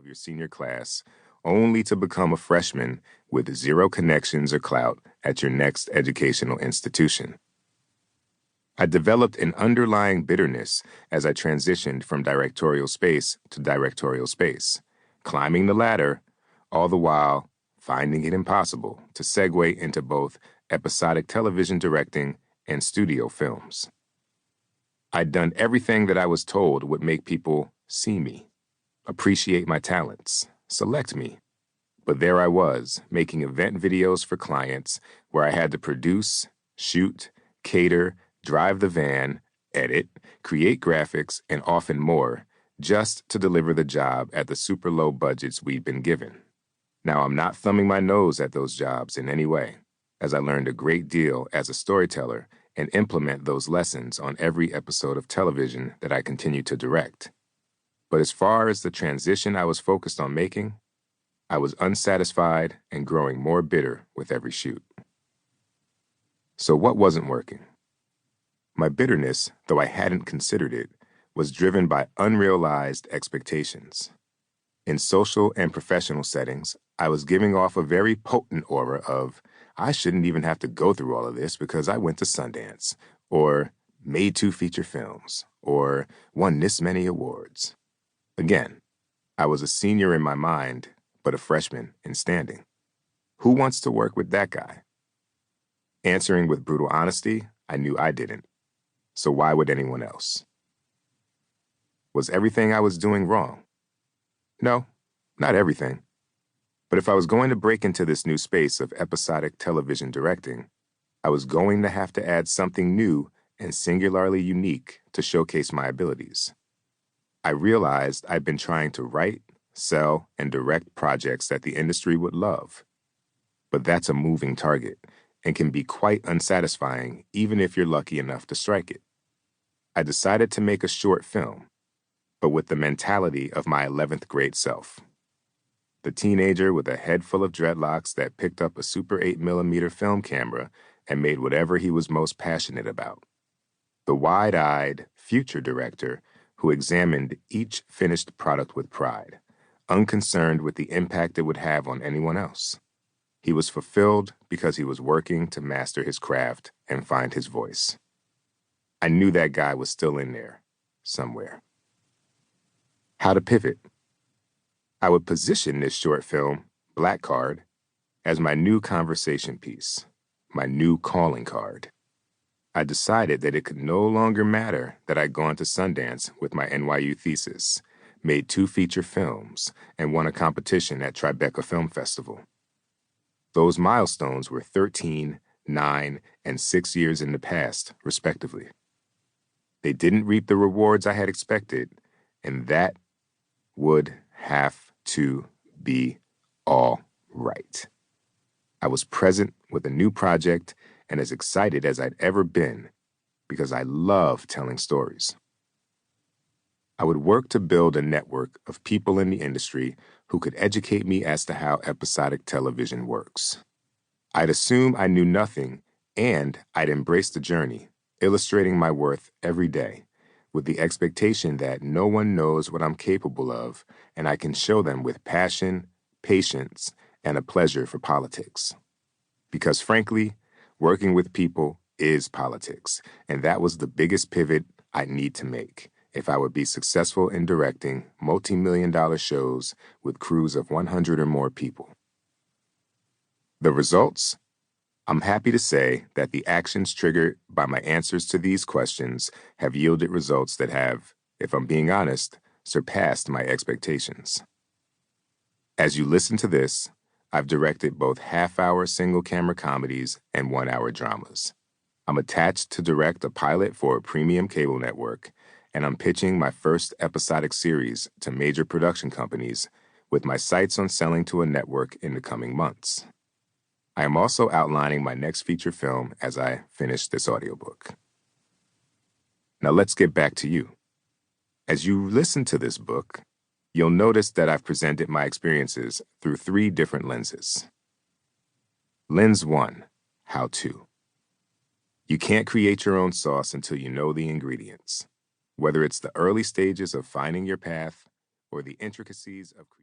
your senior class, only to become a freshman with zero connections or clout at your next educational institution. I developed an underlying bitterness as I transitioned from directorial space to directorial space, climbing the ladder, all the while finding it impossible to segue into both episodic television directing and studio films. I'd done everything that I was told would make people see me, appreciate my talents, select me. But there I was, making event videos for clients where I had to produce, shoot, cater, drive the van, edit, create graphics, and often more, just to deliver the job at the super low budgets we'd been given. Now, I'm not thumbing my nose at those jobs in any way, as I learned a great deal as a storyteller and implement those lessons on every episode of television that I continue to direct. But as far as the transition I was focused on making, I was unsatisfied and growing more bitter with every shoot. So what wasn't working? My bitterness, though I hadn't considered it, was driven by unrealized expectations. In social and professional settings, I was giving off a very potent aura of, I shouldn't even have to go through all of this because I went to Sundance, or made 2 feature films, or won this many awards. Again, I was a senior in my mind, but a freshman in standing. Who wants to work with that guy? Answering with brutal honesty, I knew I didn't. So why would anyone else? Was everything I was doing wrong? No, not everything. But if I was going to break into this new space of episodic television directing, I was going to have to add something new and singularly unique to showcase my abilities. I realized I'd been trying to write, sell, and direct projects that the industry would love. But that's a moving target and can be quite unsatisfying even if you're lucky enough to strike it. I decided to make a short film, but with the mentality of my 11th grade self. The teenager with a head full of dreadlocks that picked up a Super 8mm film camera and made whatever he was most passionate about. The wide-eyed future director who examined each finished product with pride, unconcerned with the impact it would have on anyone else. He was fulfilled because he was working to master his craft and find his voice. I knew that guy was still in there, somewhere. How to pivot? I would position this short film, Black Card, as my new conversation piece, my new calling card. I decided that it could no longer matter that I'd gone to Sundance with my NYU thesis, made 2 feature films, and won a competition at Tribeca Film Festival. Those milestones were 13, 9, and 6 years in the past, respectively. They didn't reap the rewards I had expected, and that would have to be all right. I was present with a new project and as excited as I'd ever been because I love telling stories. I would work to build a network of people in the industry who could educate me as to how episodic television works. I'd assume I knew nothing, and I'd embrace the journey, illustrating my worth every day, with the expectation that no one knows what I'm capable of, and I can show them with passion, patience, and a pleasure for politics. Because frankly, working with people is politics, and that was the biggest pivot I'd need to make if I would be successful in directing multi-million-dollar shows with crews of 100 or more people. The results? I'm happy to say that the actions triggered by my answers to these questions have yielded results that have, if I'm being honest, surpassed my expectations. As you listen to this, I've directed both half-hour single-camera comedies and one-hour dramas. I'm attached to direct a pilot for a premium cable network, and I'm pitching my first episodic series to major production companies with my sights on selling to a network in the coming months. I am also outlining my next feature film as I finish this audiobook. Now let's get back to you. As you listen to this book, you'll notice that I've presented my experiences through 3 different lenses. Lens 1, how to. You can't create your own sauce until you know the ingredients, whether it's the early stages of finding your path or the intricacies of creating.